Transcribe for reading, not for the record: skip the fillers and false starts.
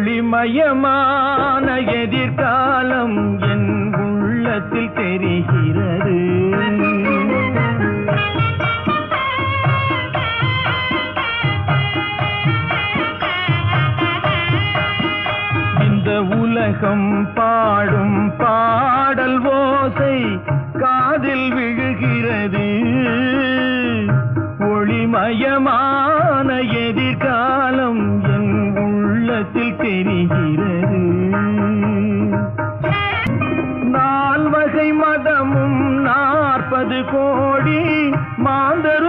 ஒளிமயமான எதிர்காலம் என் உள்ளத்தில் தெரிகிறது. இந்த உலகம் பாடும் பாடல் ஓசை காதில் விழுகிறது. ஒளிமயமான எதிர்காலம் என் உள்ளத்தில் தெரிகிறது. நால்வகை மதமும் 40 கோடி மாந்தரும்